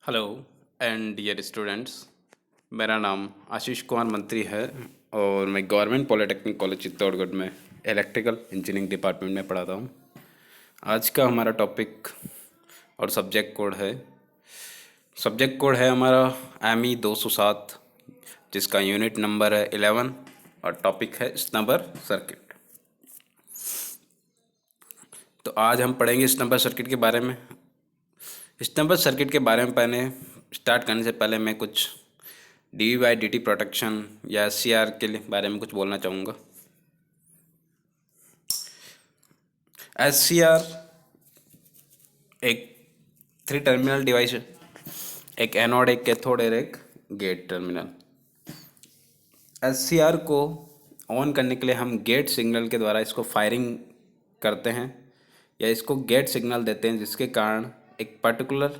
Hello and dear students. मेरा नाम आशीष कुमार मंत्री है और मैं गवर्नमेंट पॉलिटेक्निक कॉलेज चित्तौड़गढ़ में इलेक्ट्रिकल इंजीनियरिंग डिपार्टमेंट में पढ़ाता हूँ। आज का हमारा टॉपिक और सब्जेक्ट कोड है हमारा ME 207, जिसका यूनिट नंबर है 11 और टॉपिक है स्नबर सर्किट। तो आज हम पढ़ेंगे स्नबर सर्किट के बारे में। स्नबर सर्किट के बारे में पहले स्टार्ट करने से पहले मैं कुछ DV/DT प्रोटेक्शन या SCR के बारे में कुछ बोलना चाहूँगा। SCR एक 3 टर्मिनल डिवाइस है, एक एनोड, एक कैथोड और एक गेट टर्मिनल। SCR को ऑन करने के लिए हम गेट सिग्नल के द्वारा इसको फायरिंग करते हैं या इसको गेट सिग्नल देते हैं, जिसके कारण एक पर्टिकुलर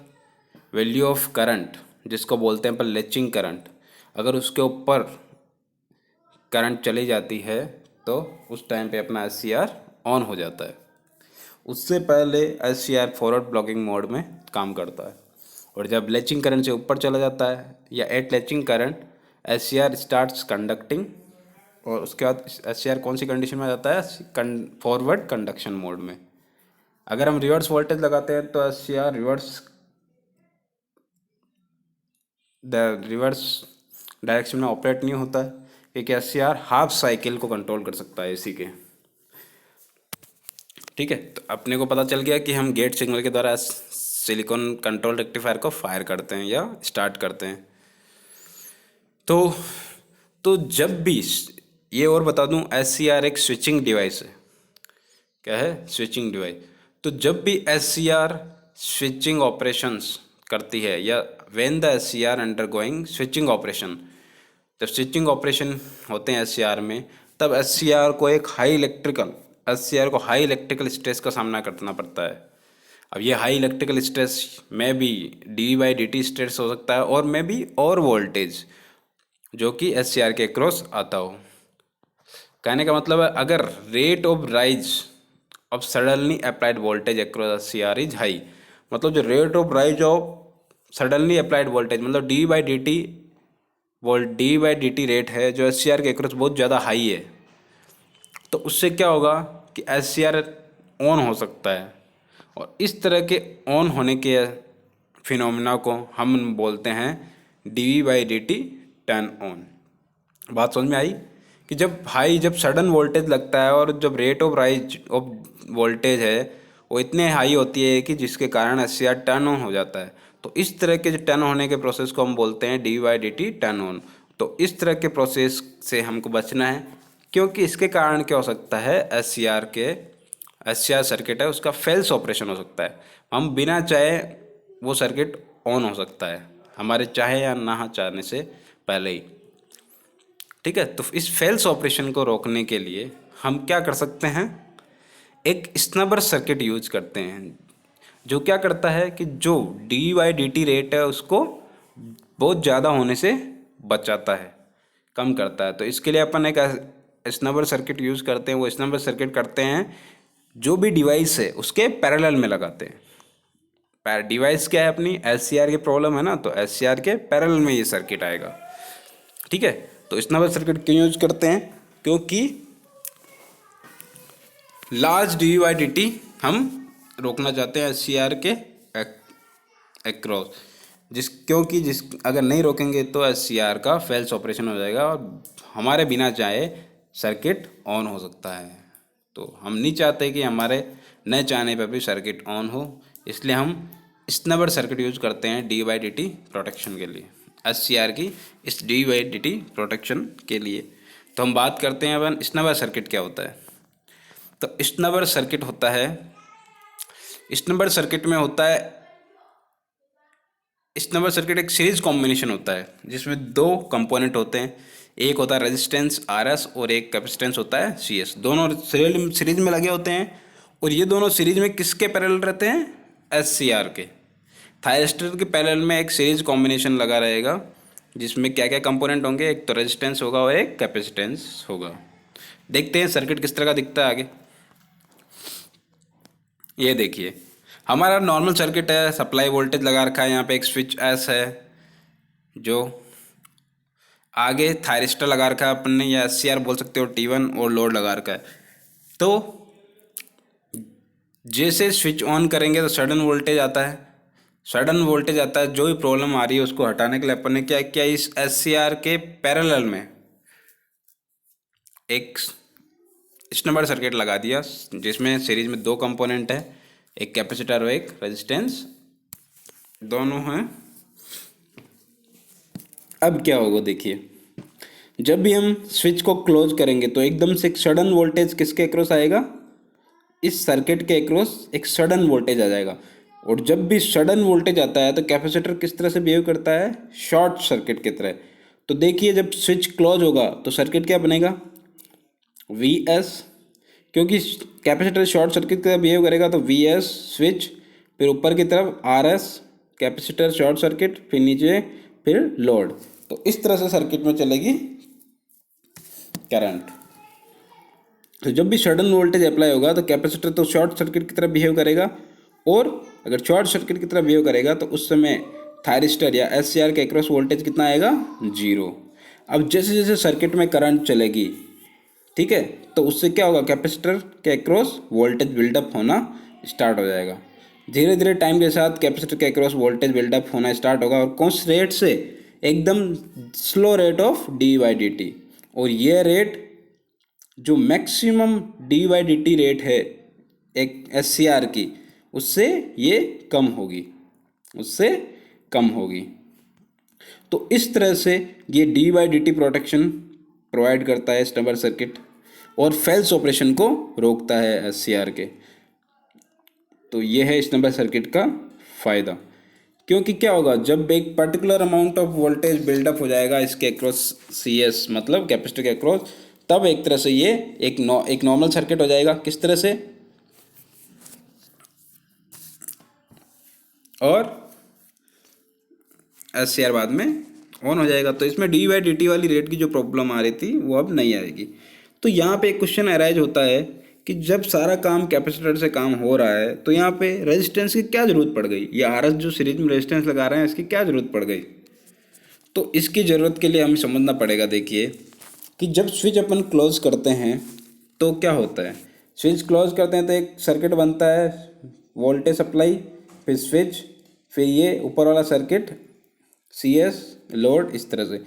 वैल्यू ऑफ करंट, जिसको बोलते हैं पर लेचिंग करंट, अगर उसके ऊपर करंट चली जाती है तो उस टाइम पे अपना SCR ऑन हो जाता है। उससे पहले SCR फॉरवर्ड ब्लॉकिंग मोड में काम करता है, और जब लेचिंग करंट से ऊपर चला जाता है या at latching current SCR starts conducting, और उसके बाद SCR कौन सी कंडीशन में आ जाता है? फॉरवर्ड कंडक्शन मोड में। अगर हम रिवर्स वोल्टेज लगाते हैं तो SCR रिवर्स डायरेक्शन में ऑपरेट नहीं होता है, क्योंकि SCR हाफ साइकिल को कंट्रोल कर सकता है AC के। ठीक है, तो अपने को पता चल गया कि हम गेट सिग्नल के द्वारा सिलिकॉन कंट्रोल रेक्टिफायर को फायर करते हैं या स्टार्ट करते हैं। तो जब भी ये और बता दूं, SCR एक स्विचिंग डिवाइस है। क्या है? Switching device. तो जब भी SCR स्विचिंग ऑपरेशंस करती है या when the SCR undergoing switching operation, जब स्विचिंग ऑपरेशन होते हैं SCR में, तब SCR को हाई इलेक्ट्रिकल स्ट्रेस का सामना करना पड़ता है। अब ये हाई इलेक्ट्रिकल स्ट्रेस में भी DV/DT स्ट्रेस हो सकता है, और में भी और वोल्टेज जो कि SCR के क्रॉस आता हो। कहने का मतलब है, अगर rate of rise of suddenly applied voltage across SCR is high, मतलब जो rate of rise of suddenly applied voltage मतलब DV/DT रेट है जो SCR के अक्रॉस बहुत ज़्यादा हाई है, तो उससे क्या होगा कि SCR ऑन हो सकता है, और इस तरह के ऑन होने के फिनोमिना को हम बोलते हैं DV/DT टर्न ऑन। बात समझ में आई कि जब सडन वोल्टेज लगता है और जब rate of rise of voltage है वो इतने हाई होती है कि जिसके कारण SCR टर्न ऑन हो जाता है। तो इस तरह के जो टर्न होने के प्रोसेस को हम बोलते हैं DV/DT टर्न ऑन। तो इस तरह के प्रोसेस से हमको बचना है, क्योंकि इसके कारण क्या हो सकता है, SCR सर्किट है उसका फेल्स ऑपरेशन हो सकता है। हम बिना चाहे वो सर्किट ऑन हो सकता है, हमारे चाहे या ना चाहने से पहले ही। ठीक है, तो इस फेल्स ऑपरेशन को रोकने के लिए हम क्या कर सकते हैं, एक स्नबर सर्किट यूज करते हैं, जो क्या करता है कि जो DV/DT रेट है उसको बहुत ज़्यादा होने से बचाता है, कम करता है। तो इसके लिए अपन एक स्नबर सर्किट यूज़ करते हैं। वो स्नबर सर्किट करते हैं जो भी डिवाइस है उसके पैरेलल में लगाते हैं। डिवाइस क्या है अपनी? SCR की प्रॉब्लम है ना, तो SCR के पैरेलल में ये सर्किट आएगा। ठीक है, तो स्नबर सर्किट क्यों यूज करते हैं? क्योंकि लार्ज DV/DT हम रोकना चाहते हैं SCR के अक्रॉस, क्योंकि अगर नहीं रोकेंगे तो SCR का फेल्स ऑपरेशन हो जाएगा और हमारे बिना चाहे सर्किट ऑन हो सकता है। तो हम नहीं चाहते कि हमारे न चाहने पर भी सर्किट ऑन हो, इसलिए हम स्नबर सर्किट यूज करते हैं DV/DT प्रोटेक्शन के लिए, SCR की इस DV/DT प्रोटेक्शन के लिए। तो हम बात करते हैं अपन स्नबर सर्किट क्या होता है। तो स्नबर सर्किट होता है, स्नबर सर्किट में होता है, स्नबर सर्किट एक सीरीज कॉम्बिनेशन होता है जिसमें 2 कंपोनेंट होते हैं। एक होता है रेजिस्टेंस RS और एक कैपेसिटेंस होता है CS। दोनों सीरीज में लगे होते हैं, और ये दोनों सीरीज में किसके पैरेलल रहते हैं? SCR के। थायरिस्टर के पैरेलल में एक सीरीज कॉम्बिनेशन लगा रहेगा, जिसमें क्या क्या कंपोनेंट होंगे, एक तो रेजिस्टेंस होगा और एक कैपेसिटेंस होगा। देखते हैं सर्किट किस तरह का दिखता है आगे। ये देखिए, हमारा नॉर्मल सर्किट है, सप्लाई वोल्टेज लगा रखा है, यहाँ पे एक स्विच एस है, जो आगे थायरिस्टर लगा रखा है अपन ने, या SCR बोल सकते हो, T1, और लोड लगा रखा है। तो जैसे स्विच ऑन करेंगे तो सडन वोल्टेज आता है, सडन वोल्टेज आता है। जो भी प्रॉब्लम आ रही है उसको हटाने के लिए अपन ने क्या किया, इस SCR के पैरेलल में एक स्टैंडर्ड सर्किट लगा दिया, जिसमें सीरीज में दो कंपोनेंट है, एक कैपेसिटर और एक रेजिस्टेंस, दोनों हैं। अब क्या होगा देखिए, जब भी हम स्विच को क्लोज करेंगे तो एकदम से एक सडन वोल्टेज किसके अक्रॉस आएगा, इस सर्किट के अक्रॉस एक सडन वोल्टेज आ जाएगा। और जब भी सडन वोल्टेज आता है तो कैपेसिटर किस तरह से बिहेव करता है, शॉर्ट सर्किट की तरह। तो देखिए जब स्विच क्लोज होगा तो सर्किट क्या बनेगा, Vs, क्योंकि कैपेसिटर शॉर्ट सर्किट की तरह बिहेव करेगा तो Vs स्विच, फिर ऊपर की तरफ Rs कैपेसिटर शॉर्ट सर्किट, फिर नीचे फिर लोड। तो इस तरह से सर्किट में चलेगी करंट। तो जब भी सडन वोल्टेज अप्लाई होगा तो कैपेसिटर तो शॉर्ट सर्किट की तरह बिहेव करेगा, और अगर शॉर्ट सर्किट की तरह बिहेव करेगा तो उस समय थायरिस्टर या SCR के अक्रॉस वोल्टेज कितना आएगा, 0। अब जैसे जैसे सर्किट में करंट चलेगी, ठीक है, तो उससे क्या होगा, कैपेसिटर के अक्रॉस वोल्टेज बिल्डअप होना स्टार्ट हो जाएगा। धीरे धीरे टाइम के साथ कैपेसिटर के अक्रॉस वोल्टेज बिल्डअप होना स्टार्ट होगा, और कौन से रेट से, एकदम स्लो रेट ऑफ d/dt। और ये रेट जो मैक्सिमम d/dt रेट है एक SCR की, उससे ये कम होगी, उससे कम होगी। तो इस तरह से ये d/dt प्रोटेक्शन प्रोवाइड करता है स्टैंडर्ड सर्किट, और फेल्स ऑपरेशन को रोकता है SCR के। तो ये है स्टैंडर्ड सर्किट का फ़ायदा। क्योंकि क्या होगा, जब एक particular amount of voltage buildup हो जाएगा इसके अक्रॉस CS, मतलब कैपेसिटर के अक्रॉस, तब एक तरह से ये एक नॉर्मल सर्किट हो जाएगा। किस तरह से, और SCR बाद में ऑन हो जाएगा। तो इसमें d/dt वाली रेट की जो प्रॉब्लम आ रही थी वो अब नहीं आएगी। तो यहाँ पे एक क्वेश्चन अराइज होता है कि जब सारा काम कैपेसिटर से काम हो रहा है तो यहाँ पे रेजिस्टेंस की क्या ज़रूरत पड़ गई, ये RS जो सीरीज में रेजिस्टेंस लगा रहे हैं इसकी क्या ज़रूरत पड़ गई। तो इसकी ज़रूरत के लिए हमें समझना पड़ेगा। देखिए कि जब स्विच अपन क्लोज करते हैं तो क्या होता है, स्विच क्लोज करते हैं तो एक सर्किट बनता है, वोल्टेज सप्लाई, फिर स्विच, फिर ये ऊपर वाला सर्किट CS लोड, इस तरह से।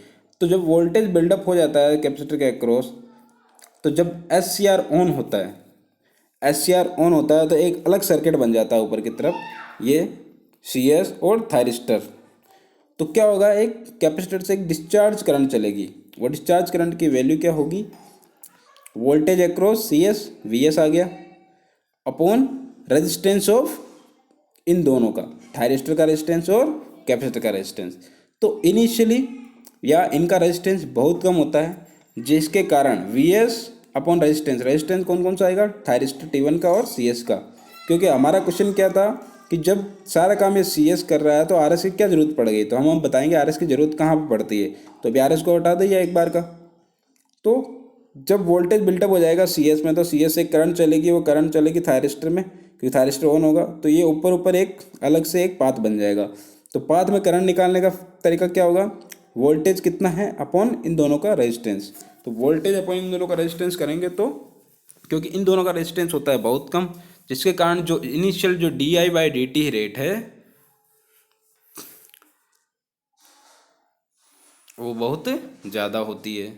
तो जब वोल्टेज बिल्डअप हो जाता है कैपेसिटर के अक्रॉस, तो जब SCR ऑन होता है, SCR ऑन होता है तो एक अलग सर्किट बन जाता है ऊपर की तरफ, ये CS और थायरिस्टर। तो क्या होगा, एक कैपेसिटर से एक डिस्चार्ज करंट चलेगी, वो डिस्चार्ज करंट की वैल्यू क्या होगी, वोल्टेज अक्रॉस CS VS आ गया, अपॉन रेजिस्टेंस ऑफ इन दोनों का, थायरिस्टर का रेजिस्टेंस और कैपेसिटर का रेजिस्टेंस। तो इनिशियली या इनका रेजिस्टेंस बहुत कम होता है, जिसके कारण VS अपॉन रेजिस्टेंस, रेजिस्टेंस कौन कौन सा आएगा, थायरिस्टर T1 का और CS का। क्योंकि हमारा क्वेश्चन क्या था कि जब सारा काम ये CS कर रहा है तो RS की क्या ज़रूरत पड़ गई, तो हम बताएंगे RS की ज़रूरत कहाँ पर पड़ती है। तो अभी RS को हटा दीजिए एक बार का। तो जब वोल्टेज बिल्टअप हो जाएगा CS में, तो CS से करंट चलेगी, वो करंट चलेगी थायरिस्टर में, क्योंकि थायरिस्टर ऑन होगा, तो ये ऊपर ऊपर एक अलग से एक पाथ बन जाएगा। तो पाथ में करंट निकालने का तरीका क्या होगा, वोल्टेज कितना है अपॉन इन दोनों का रेजिस्टेंस। तो वोल्टेज अपॉन इन दोनों का रेजिस्टेंस करेंगे तो, क्योंकि इन दोनों का रेजिस्टेंस होता है बहुत कम, जिसके कारण जो इनिशियल जो di/dt रेट है वो बहुत ज़्यादा होती है,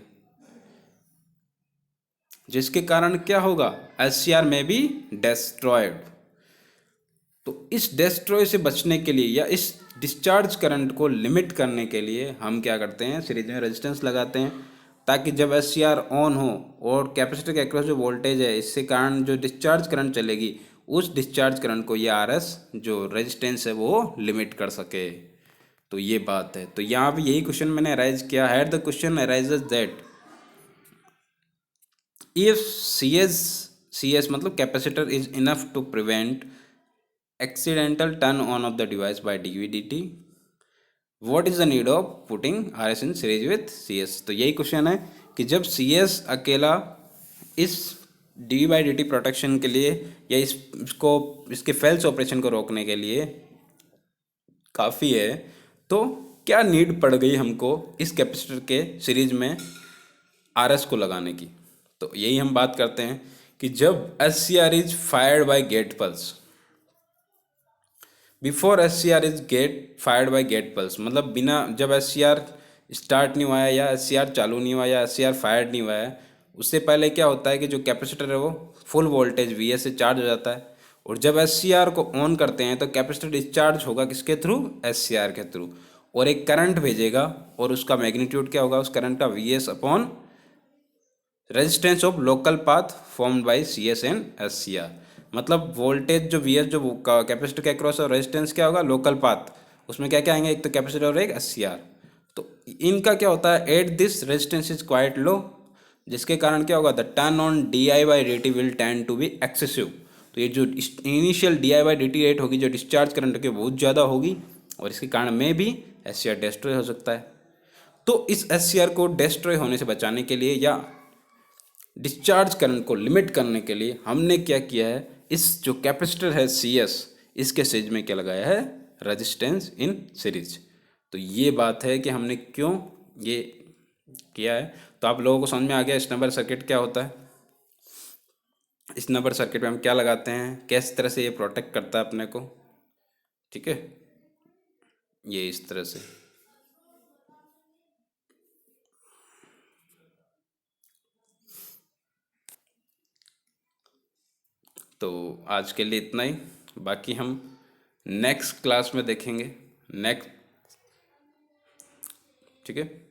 जिसके कारण क्या होगा, SCR में भी डेस्ट्रॉयड। तो इस डेस्ट्रॉय से बचने के लिए या इस डिस्चार्ज करंट को लिमिट करने के लिए हम क्या करते हैं, सीरीज में रेजिस्टेंस लगाते हैं, ताकि जब SCR ऑन हो और कैपेसिटर के अक्रॉस जो वोल्टेज है, इससे कारण जो डिस्चार्ज करंट चलेगी, उस डिस्चार्ज करंट को ये RS जो रेजिस्टेंस है वो लिमिट कर सके। तो ये बात है। तो यहाँ पे यही क्वेश्चन मैंने अराइज किया है। The question arises that if CS मतलब capacitor is enough to prevent accidental turn on of the device by dv/dt, what is the need of putting RS in series with CS। तो यही question है कि जब CS अकेला इस D by D T protection के लिए या इसको इसके फेल्स ऑपरेशन को रोकने के लिए काफ़ी है, तो क्या नीड पड़ गई हमको इस कैपेसिटर के सीरीज में आर एस को लगाने की। तो यही हम बात करते हैं कि जब S C R is fired by gate pulse, before S C R is gate fired by gate pulse, मतलब बिना, जब एस सी आर स्टार्ट नहीं हुआ है या एस सी आर चालू नहीं हुआ या एस सी आर फायर्ड नहीं हुआ है, उससे पहले क्या होता है कि जो कैपेसिटर है वो फुल वोल्टेज वी एस से चार्ज हो जाता है। और जब एस सी आर को ऑन करते हैं तो कैपेसिटर डिस्चार्ज होगा किसके थ्रू, एस सी आर के थ्रू, और एक करंट भेजेगा, और उसका मैग्नीट्यूड क्या होगा, उस करंट का V S upon resistance of local path formed by C S and S C R. मतलब वोल्टेज जो वी एस जो कैपेसिटर के अक्रॉस और रेजिस्टेंस क्या होगा, लोकल पाथ, उसमें क्या क्या आएंगे, एक तो कैपेसिटर और एक एस सी आर। तो इनका क्या होता है, at this resistance is quite low, जिसके कारण क्या होगा, the turn on D I by D T will tend to be excessive. तो ये जो initial D I by D T rate होगी, जो डिस्चार्ज करंट की बहुत ज़्यादा होगी, और इसके कारण में भी एस सी आर डिस्ट्रॉय हो सकता है। तो इस एस सी आर को डिस्ट्रॉय होने से बचाने के लिए या डिस्चार्ज करंट को लिमिट करने के लिए हमने क्या किया है, इस जो कैपेसिटर है सी एस, इसके सीरीज में क्या लगाया है, रेजिस्टेंस इन सीरीज। तो ये बात है कि हमने क्यों ये किया है। तो आप लोगों को समझ में आ गया इस नंबर सर्किट क्या होता है, इस नंबर सर्किट में हम क्या लगाते हैं, किस तरह से ये प्रोटेक्ट करता है अपने को। ठीक है, ये इस तरह से। तो आज के लिए इतना ही, बाकी हम नेक्स्ट क्लास में देखेंगे नेक्स्ट। ठीक है।